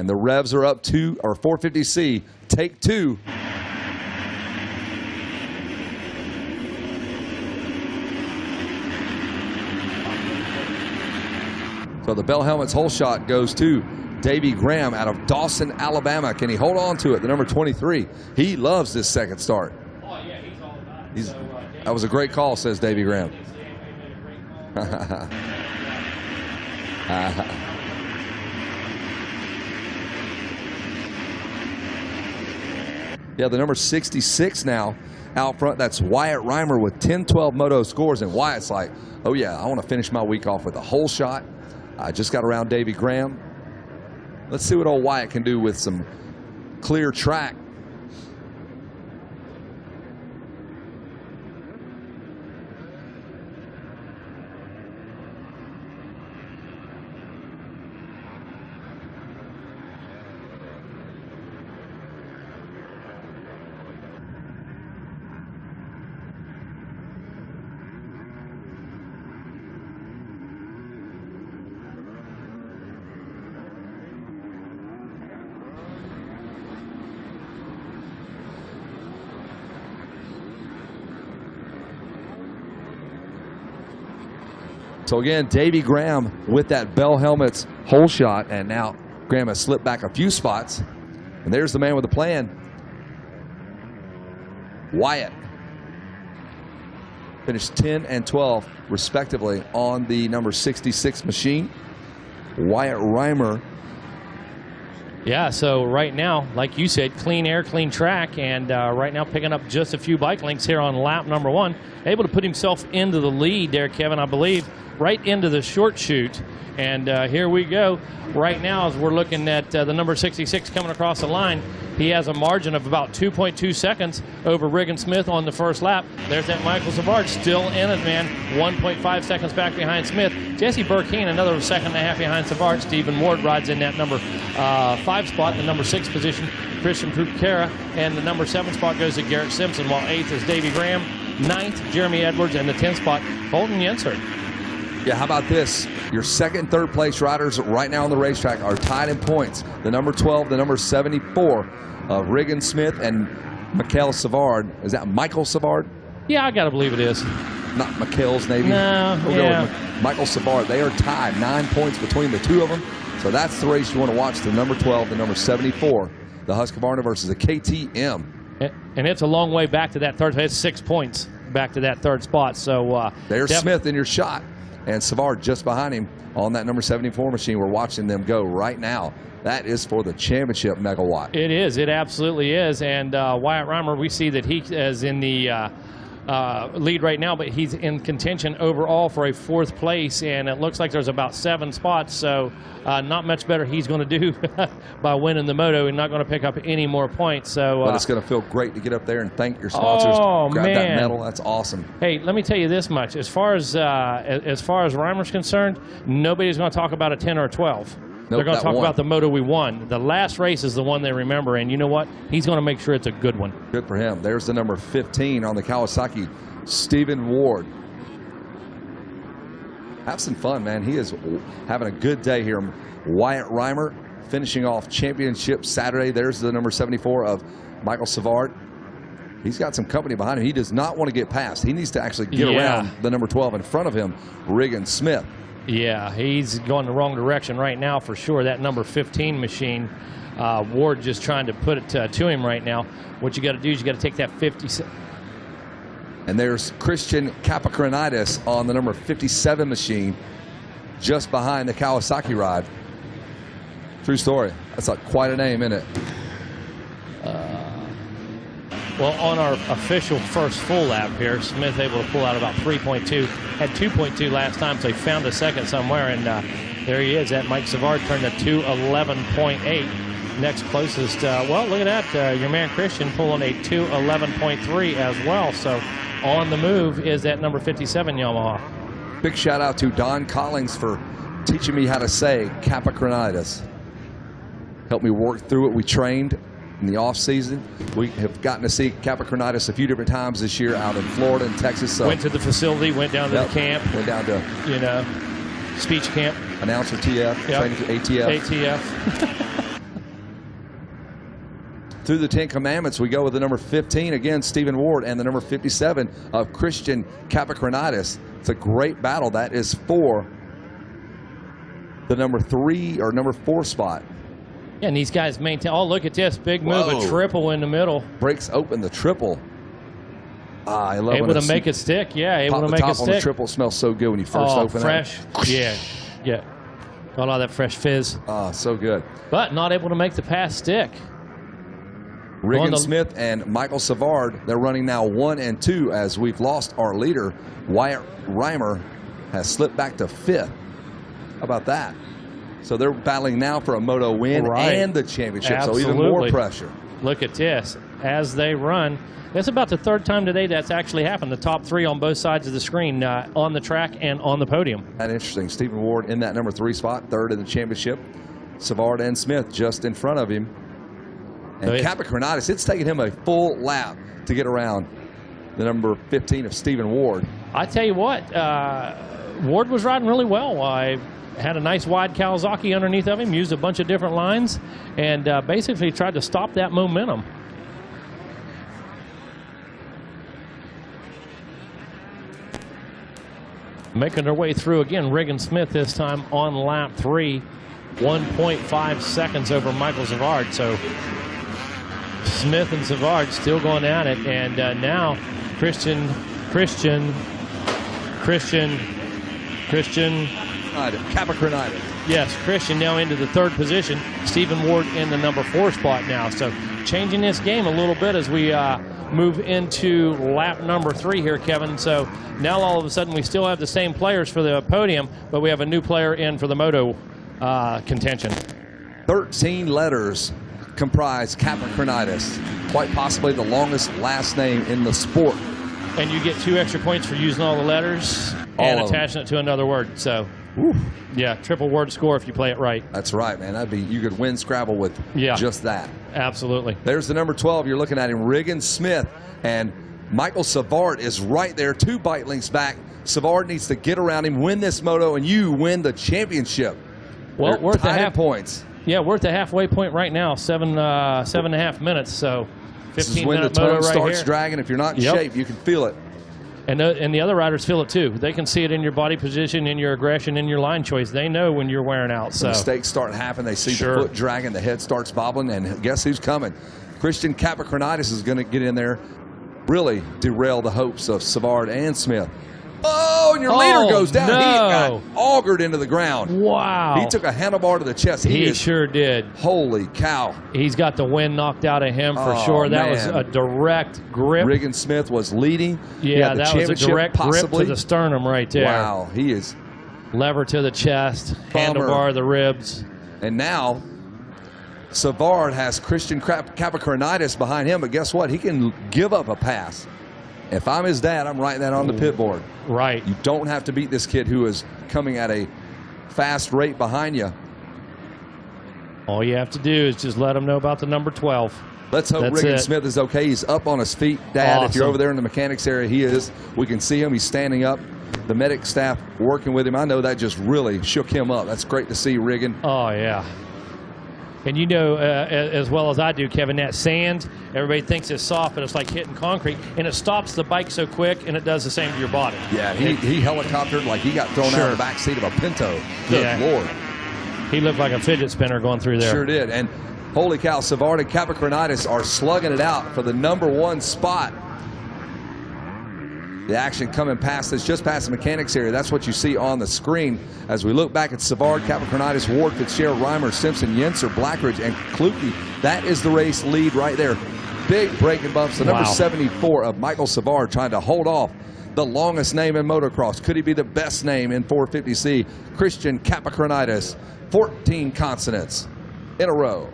And the revs are up 450C. Take 2. So the bell helmet's hole shot goes to Davey Graham out of Dawson, Alabama. Can he hold on to it? The number 23. He loves this second start. Oh, yeah, he's all about it. That was a great call, says Davey Graham. Yeah, the number 66 now out front. That's Wyatt Reimer with 10-12 Moto scores. And Wyatt's like, oh, yeah, I want to finish my week off with a hole shot. I just got around Davey Graham. Let's see what old Wyatt can do with some clear track. So again, Davey Graham with that Bell Helmets hole shot, and now Graham has slipped back a few spots. And there's the man with the plan. Wyatt finished 10 and 12 respectively on the number 66 machine. Wyatt Reimer. Yeah, so right now, like you said, clean air, clean track, and right now picking up just a few bike links here on lap number 1. Able to put himself into the lead there, Kevin, I believe, right into the short chute. And here we go. Right now, as we're looking at the number 66 coming across the line, he has a margin of about 2.2 seconds over Regan Smith on the first lap. There's that Michael Savard still in it, man. 1.5 seconds back behind Smith. Jesse Burkeen, another second and a half behind Savard. Stephen Ward rides in that number 5 spot, the number 6 position. Christian Pucara, and the number 7 spot goes to Garrett Simpson, while 8th is Davey Graham, 9th Jeremy Edwards, and the 10th spot Colton Yenser. Yeah, how about this? Your second and third place riders right now on the racetrack are tied in points. The number 12, the number 74 of Regan Smith and Michael Savard. Is that Michael Savard? Yeah, I got to believe it is. Not Michael's Navy? No, we'll go with Michael Savard. They are tied, 9 points between the two of them. So that's the race you want to watch, the number 12, the number 74, the Husqvarna versus the KTM. And it's a long way back to that third. It's 6 points back to that third spot. So there's Smith in your shot. And Savard just behind him on that number 74 machine. We're watching them go right now. That is for the championship megawatt. It is. It absolutely is. And Wyatt Reimer, we see that he is in the lead right now, but he's in contention overall for a 4th place. And it looks like there's about 7 spots. So not much better he's going to do by winning the Moto and not going to pick up any more points. So, but it's going to feel great to get up there and thank your sponsors. Grab that medal. That's awesome. Hey, let me tell you this much. As far as Reimer's concerned, nobody's going to talk about a 10 or a 12. They're going to talk about the Moto we won. The last race is the one they remember, and you know what? He's going to make sure it's a good one. Good for him. There's the number 15 on the Kawasaki, Stephen Ward. Have some fun, man. He is having a good day here. Wyatt Reimer finishing off championship Saturday. There's the number 74 of Michael Savard. He's got some company behind him. He does not want to get past. He needs to actually get around the number 12 in front of him, Regan Smith. Yeah, he's going the wrong direction right now for sure. That number 15 machine, Ward just trying to put it to him right now. What you got to do is you got to take that 50. And there's Christian Capricornitis on the number 57 machine, just behind the Kawasaki ride. True story. That's quite a name, isn't it? Well, on our official first full lap here, Smith able to pull out about 3.2. Had 2.2 last time, so he found a second somewhere, and there he is. That Mike Savard turned to 2:11.8. Next closest, well, look at that. Your man Christian pulling a 2:11.3 as well. So on the move is that number 57 Yamaha. Big shout out to Don Collins for teaching me how to say Capricornitis. Helped me work through it. We trained in the off season. We have gotten to see Capricornitis a few different times this year out in Florida and Texas. So went to the facility, went down to the camp. Went down to, speech camp. Announcer TF, training for ATF. through the 10 Commandments, we go with the number 15 again, Stephen Ward, and the number 57 of Christian Capricornitis. It's a great battle. That is for the number 3 or number 4 spot. Yeah, and these guys maintain. Oh, look at this big move, a triple in the middle. Breaks open the triple. I love able to make it stick. Yeah, able to make it stick. On the triple smells so good when you first open fresh. it. Yeah, yeah. Got all that fresh fizz. Oh, so good. But not able to make the pass stick. Regan Smith and Michael Savard, they're running now 1 and 2 as we've lost our leader. Wyatt Reimer has slipped back to 5th. How about that? So they're battling now for a Moto win and the championship, Absolutely. so even more pressure. Look at this. As they run, that's about the 3rd time today that's actually happened. The top 3 on both sides of the screen, on the track and on the podium. That's interesting. Stephen Ward in that number 3 spot, 3rd in the championship. Savard and Smith just in front of him. And Capricornitis, it's taken him a full lap to get around the number 15 of Stephen Ward. I tell you what, Ward was riding really well. I had a nice wide Kawasaki underneath of him, used a bunch of different lines, and basically tried to stop that momentum. Making their way through again, Regan Smith this time on lap 3, 1.5 seconds over Michael Savard. So Smith and Savard still going at it, and now Christian. Capricornitis. Yes, Christian now into the 3rd position. Stephen Ward in the number 4 spot now. So changing this game a little bit as we move into lap number 3 here, Kevin. So now all of a sudden we still have the same players for the podium, but we have a new player in for the Moto contention. 13 letters comprise Capricornitis. Quite possibly the longest last name in the sport. And you get 2 extra points for using all the letters and attaching it to another word. So, yeah, triple word score if you play it right. That's right, man. That'd be, you could win Scrabble with just that. Absolutely. There's the number 12. You're looking at him, Regan Smith, and Michael Savard is right there, 2 bike links back. Savard needs to get around him, win this moto, and you win the championship. Well, worth a half points. Yeah, we're at the halfway point right now, 7.5 minutes. So 15 this is when the tongue starts dragging. If you're not in shape, you can feel it. And the other riders feel it too. They can see it in your body position, in your aggression, in your line choice. They know when you're wearing out. So mistakes start happening. They see the foot dragging, the head starts bobbling, and guess who's coming? Christian Capricornitis is going to get in there, really derail the hopes of Savard and Smith. Oh, and your leader goes down. No. He got augured into the ground. Wow. He took a handlebar to the chest. He sure did. Holy cow. He's got the wind knocked out of him for sure. That was a direct grip. Regan Smith was leading. Yeah, that was a direct grip to the sternum right there. Wow, he is. Lever to the chest, handlebar to the ribs. And now Savard has Christian Capricornitis behind him, but guess what? He can give up a pass. If I'm his dad, I'm writing that on the pit board. Right. You don't have to beat this kid who is coming at a fast rate behind you. All you have to do is just let him know about the number 12. Let's hope Regan Smith is okay. He's up on his feet. Dad, awesome. If you're over there in the mechanics area, he is. We can see him. He's standing up. The medic staff working with him. I know that just really shook him up. That's great to see, Regan. Oh, yeah. And you know as well as I do, Kevin, that sand, everybody thinks it's soft, but it's like hitting concrete, and it stops the bike so quick, and it does the same to your body. Yeah, he helicoptered like he got thrown out of the back seat of a Pinto. Good Lord. He looked like a fidget spinner going through there. Sure did. And holy cow, Savard and Capricornitis are slugging it out for the number 1 spot. The action coming past us, just past the mechanics area. That's what you see on the screen as we look back at Savard, Capricornitis, Ward, Fitzgerald, Reimer, Simpson, Yenser, Blackridge, and Kluge. That is the race lead right there. Big braking bumps. The number 74 of Michael Savard trying to hold off the longest name in motocross. Could he be the best name in 450C? Christian Capricornitis, 14 consonants in a row.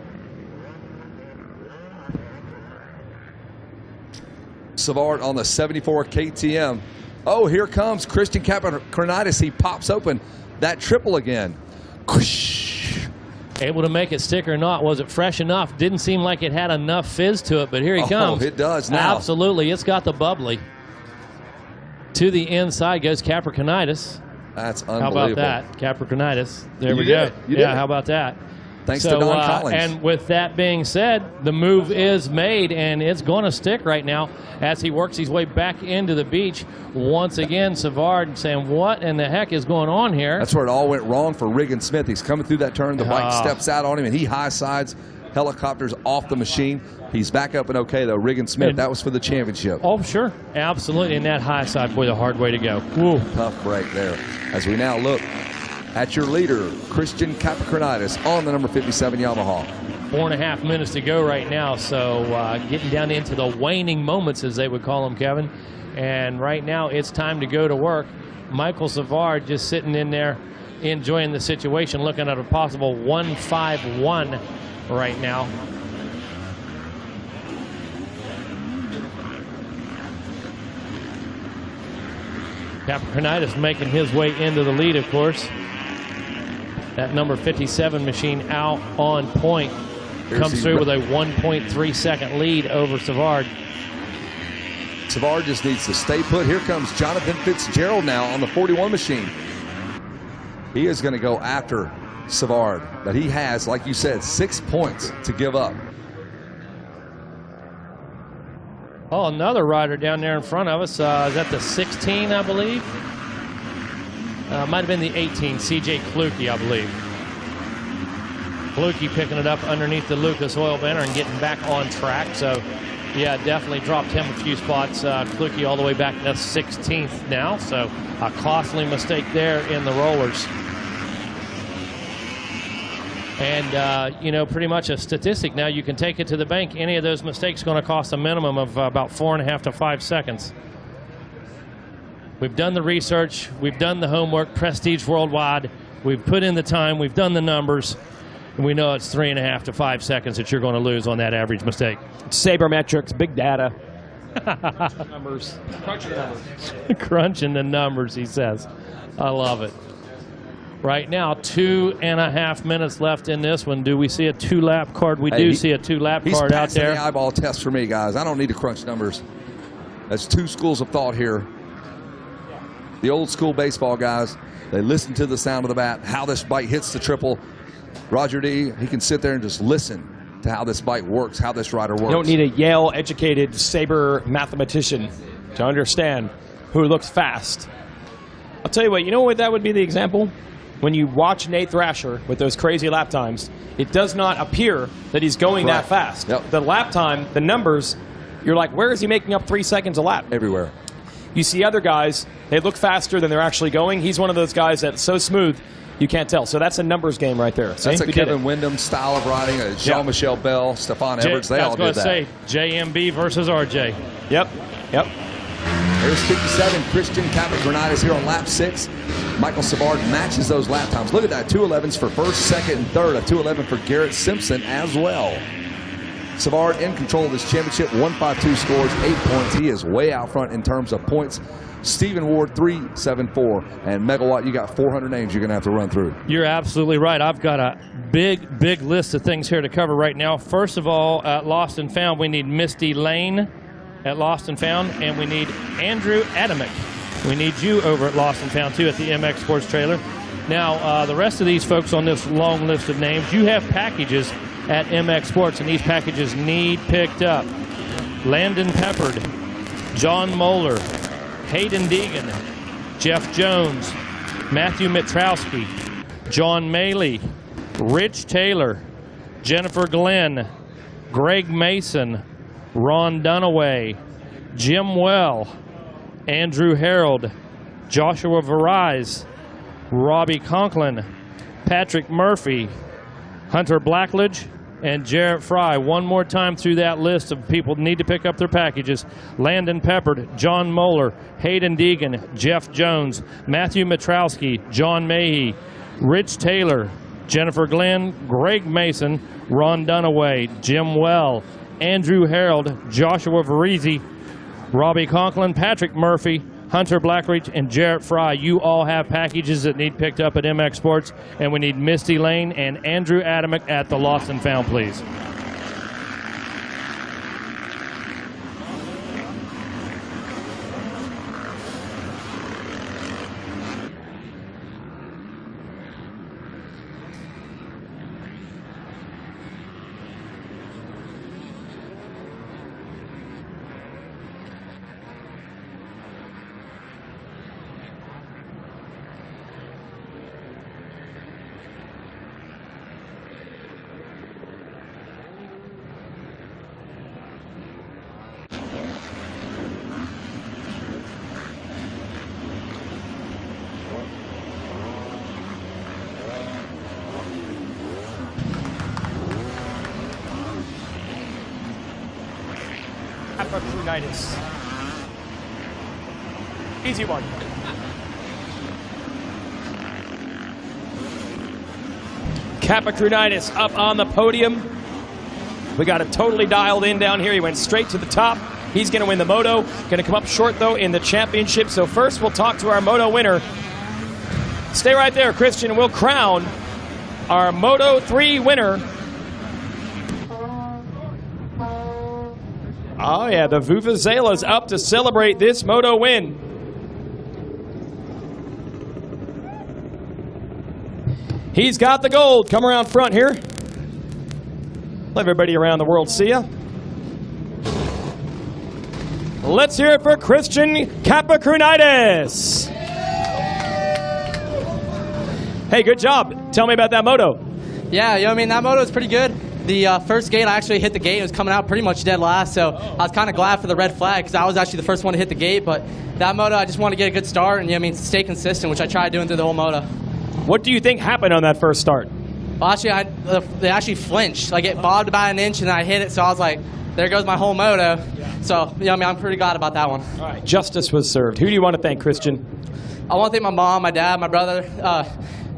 Savard on the 74 KTM. Oh, here comes Christian Capricornitis. He pops open that triple again. Able to make it stick or not. Was it fresh enough? Didn't seem like it had enough fizz to it, but here he comes. Oh, it does now. Absolutely. It's got the bubbly. To the inside goes Capricornitis. That's unbelievable. How about that? Capricornitis. There we go. Yeah, how about that? Thanks to Don Collins. And with that being said, the move is made, and it's going to stick right now as he works his way back into the beach. Once again, Savard saying, what in the heck is going on here? That's where it all went wrong for Regan Smith. He's coming through that turn. The bike steps out on him, and he high sides, helicopters off the machine. He's back up and okay, though. Regan Smith, that was for the championship. Oh, sure. Absolutely. And that high side, boy, the hard way to go. Woo. Tough break there. As we now look at your leader, Christian Capricornitis, on the number 57 Yamaha. 4.5 minutes to go right now, so getting down into the waning moments, as they would call them, Kevin. And right now, it's time to go to work. Michael Savard just sitting in there, enjoying the situation, looking at a possible 1-5-1 right now. Capricornitis making his way into the lead, of course. That number 57 machine out on point. Comes through with a 1.3 second lead over Savard. Savard just needs to stay put. Here comes Jonathan Fitzgerald now on the 41 machine. He is going to go after Savard, but he has, like you said, 6 points to give up. Oh, another rider down there in front of us. Is that the 16, I believe? Might have been the 18, CJ Kluge, I believe. Kluge picking it up underneath the Lucas oil banner and getting back on track. So, yeah, definitely dropped him a few spots. Kluge all the way back to 16th now. So, a costly mistake there in the rollers. And, you know, pretty much a statistic now. You can take it to the bank. Any of those mistakes going to cost a minimum of about 4.5 to 5 seconds. We've done the research. We've done the homework. Prestige Worldwide. We've put in the time. We've done the numbers. And we know it's 3.5 to 5 seconds that you're going to lose on that average mistake. Sabermetrics, big data. Numbers. Crunching the numbers. Crunching the numbers, he says. I love it. Right now, 2.5 minutes left in this one. Do we see a 2-lap card? We do see a 2-lap card out there. He's passing the eyeball test for me, guys. I don't need to crunch numbers. That's two schools of thought here. The old school baseball guys, they listen to the sound of the bat, how this bike hits the triple. Roger D, he can sit there and just listen to how this bike works, how this rider works. You don't need a Yale-educated saber mathematician to understand who looks fast. I'll tell you what, you know what that would be the example? When you watch Nate Thrasher with those crazy lap times, it does not appear that he's going that fast. Yep. The lap time, the numbers, you're like, where is he making up 3 seconds a lap? Everywhere. You see other guys, they look faster than they're actually going. He's one of those guys that's so smooth, you can't tell. So that's a numbers game right there. That's a Kevin Windham style of riding, a Jean-Michel Bell, Stefan Everts, they all did that. I was going to say, JMB versus RJ. Yep. There's 57, Christian Capricornitis here on lap 6. Michael Savard matches those lap times. Look at that, 2:11s for first, second, and third. A 2:11 for Garrett Simpson as well. Savard in control of this championship. 152 scores, 8 points. He is way out front in terms of points. Stephen Ward, 374. And Megawatt, you got 400 names you're going to have to run through. You're absolutely right. I've got a big list of things here to cover right now. First of all, at Lost and Found, we need Misty Lane at Lost and Found, and we need Andrew Adamick. We need you over at Lost and Found, too, at the MX Sports Trailer. Now, the rest of these folks on this long list of names, you have packages at MX Sports, and these packages need picked up. Landon Peppard, John Moeller, Hayden Deegan, Jeff Jones, Matthew Mitrowski, John Maley, Rich Taylor, Jennifer Glenn, Greg Mason, Ron Dunaway, Jim Well, Andrew Harold, Joshua Verise, Robbie Conklin, Patrick Murphy, Hunter Blackledge, and Jarrett Fry. One more time through that list of people who need to pick up their packages. Landon Peppard, John Moeller, Hayden Deegan, Jeff Jones, Matthew Mitrowski, John Mahey, Rich Taylor, Jennifer Glenn, Greg Mason, Ron Dunaway, Jim Well, Andrew Harold, Joshua Verise, Robbie Conklin, Patrick Murphy, Hunter Blackreach, and Jarrett Fry. You all have packages that need picked up at MX Sports, and we need Misty Lane and Andrew Adamick at the Lost and Found, please. Capricornitis. Easy one. Capricornitis up on the podium. We got it totally dialed in down here. He went straight to the top. He's going to win the Moto. Going to come up short, though, in the championship. So first, we'll talk to our Moto winner. Stay right there, Christian. We'll crown our Moto 3 winner. Oh, yeah, the Vuvuzela's up to celebrate this Moto win. He's got the gold. Come around front here. Let everybody around the world see ya. Let's hear it for Christian Capricornitis. Hey, good job. Tell me about that Moto. Yeah, you know what I mean? That Moto was pretty good. The first gate, I actually hit the gate. It was coming out pretty much dead last, so I was kind of glad for the red flag because I was actually the first one to hit the gate. But that Moto, I just want to get a good start and, you know what I mean, stay consistent, which I tried doing through the whole Moto. What do you think happened on that first start? Well, actually, they actually flinched. Like, it bobbed about an inch, and I hit it, so I was like, there goes my whole Moto. So, you know what I mean, I'm pretty glad about that one. All right, justice was served. Who do you want to thank, Christian? I want to thank my mom, my dad, my brother,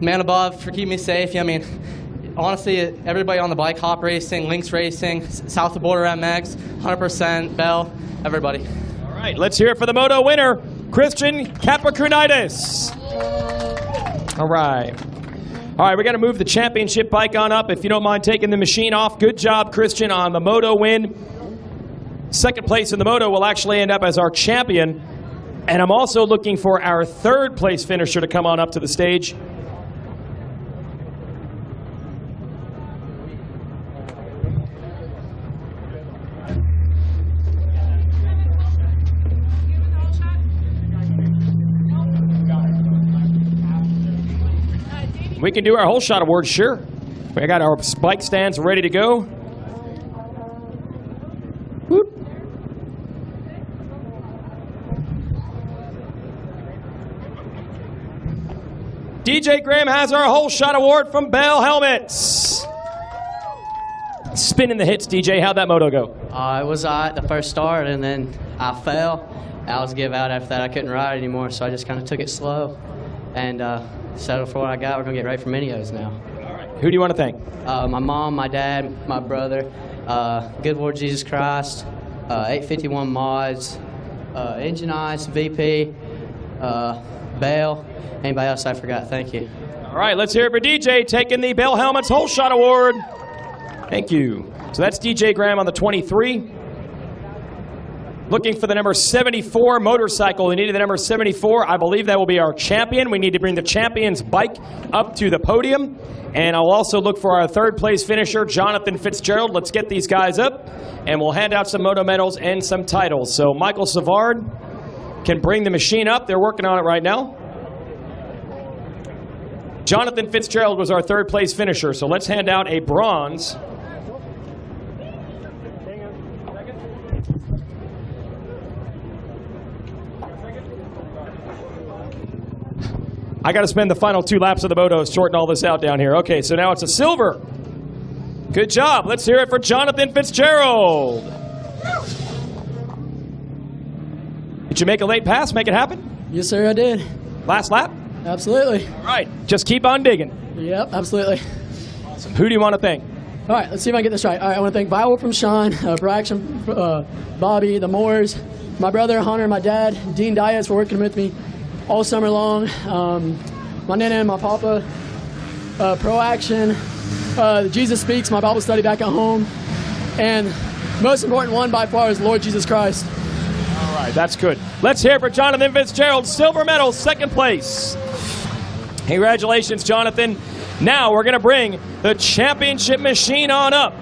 man above for keeping me safe. You know what I mean? Honestly, everybody on the bike, Hop Racing, Lynx Racing, South of the Border MX, 100%, Bell, everybody. All right, let's hear it for the Moto winner, Christian Capricornitis. All right. All right, we're going to move the championship bike on up. If you don't mind taking the machine off, good job, Christian, on the Moto win. Second place in the Moto will actually end up as our champion. And I'm also looking for our third place finisher to come on up to the stage. We can do our whole shot award, sure. We got our bike stands ready to go. Whoop. DJ Graham has our whole shot award from Bell Helmets. Spinning the hits, DJ. How'd that Moto go? It was at the first start, and then I fell. I was give out after that. I couldn't ride anymore, so I just kind of took it slow and settled for what I got. We're going to get ready for Minios now. All right. Who do you want to thank? My mom, my dad, my brother, Good Lord Jesus Christ, 851 Mods, Engine Ice, VP, Bale. Anybody else I forgot? Thank you. All right, let's hear it for DJ taking the Bell Helmets Whole Shot Award. Thank you. So that's DJ Graham on the 23. Looking for the number 74 motorcycle. We needed the number 74. I believe that will be our champion. We need to bring the champion's bike up to the podium. And I'll also look for our third place finisher, Jonathan Fitzgerald. Let's get these guys up, and we'll hand out some Moto medals and some titles. So Michael Savard can bring the machine up. They're working on it right now. Jonathan Fitzgerald was our third place finisher. So let's hand out a bronze. I got to spend the final 2 laps of the Moto sorting all this out down here. Okay, so now it's a silver. Good job. Let's hear it for Jonathan Fitzgerald. Did you make a late pass? Make it happen? Yes, sir, I did. Last lap? Absolutely. All right, just keep on digging. Yep, absolutely. Awesome. Who do you want to thank? All right, let's see if I can get this right. All right, I want to thank Viola from Sean, Braxton, Bobby, the Moores, my brother Hunter, my dad, Dean Diaz for working with me all summer long. My nana and my papa, Pro Action, Jesus Speaks, my Bible study back at home, and most important one by far is Lord Jesus Christ. All right, that's good. Let's hear it for Jonathan Fitzgerald, silver medal, second place. Congratulations, Jonathan. Now we're going to bring the championship machine on up.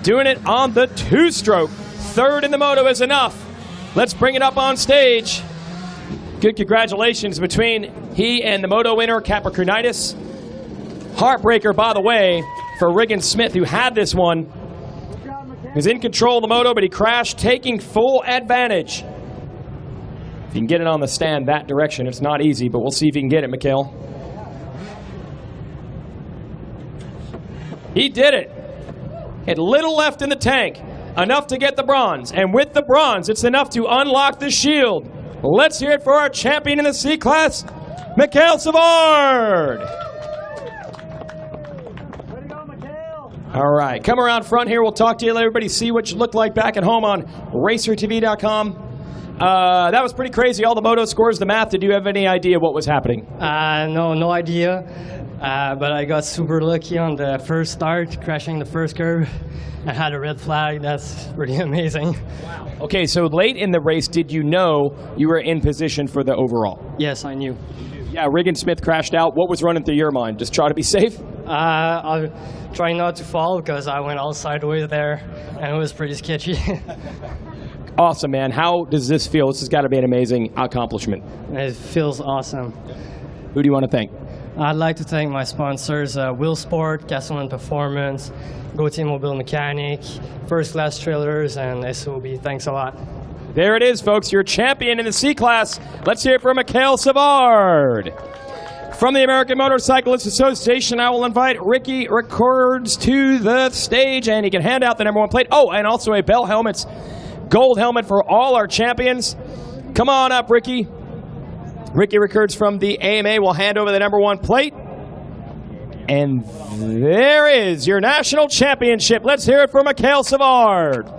Doing it on the 2-stroke. Third in the Moto is enough. Let's bring it up on stage. Good congratulations between he and the Moto winner, Capricornitis. Heartbreaker, by the way, for Regan Smith, who had this one. He was in control of the Moto, but he crashed, taking full advantage. If you can get it on the stand that direction, it's not easy, but we'll see if you can get it, Mikhail. He did it. Had little left in the tank. enough to get the bronze. And with the bronze, it's enough to unlock the shield. Let's hear it for our champion in the C-Class, Mikhail Savard. All right, come around front here. We'll talk to you. Let everybody see what you look like back at home on RacerTV.com. That was pretty crazy. All the moto scores, the math. Did you have any idea what was happening? No idea. But I got super lucky on the first start, crashing the first curve. I had a red flag. That's pretty amazing. Wow. Okay, so late in the race, did you know you were in position for the overall? Yes, I knew. Yeah, Regan Smith crashed out. What was running through your mind? Just try to be safe? I tried not to fall because I went all sideways there, and it was pretty sketchy. Awesome, man. How does this feel? This has got to be an amazing accomplishment. It feels awesome. Who do you want to thank? I'd like to thank my sponsors, Will Sport, Gasoline Performance, Go Team Mobile Mechanic, First Class Trailers, and SOB. Thanks a lot. There it is, folks. Your champion in the C-Class. Let's hear it from Mikhail Savard. From the American Motorcyclists Association, I will invite Ricky Records to the stage, and he can hand out the #1 plate. Oh, and also a Bell Helmets gold helmet for all our champions. Come on up, Ricky. Ricky Records from the AMA will hand over the #1 plate. And there is your national championship. Let's hear it for Mikhail Savard.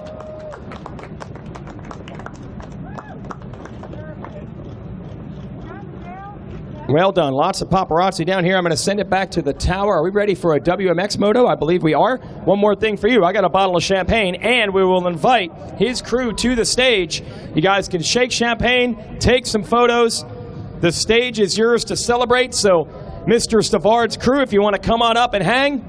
Well done. Lots of paparazzi down here. I'm going to send it back to the tower. Are we ready for a WMX moto? I believe we are. One more thing for you. I got a bottle of champagne, and we will invite his crew to the stage. You guys can shake champagne, take some photos. The stage is yours to celebrate. So, Mr. Savard's crew, if you want to come on up and hang.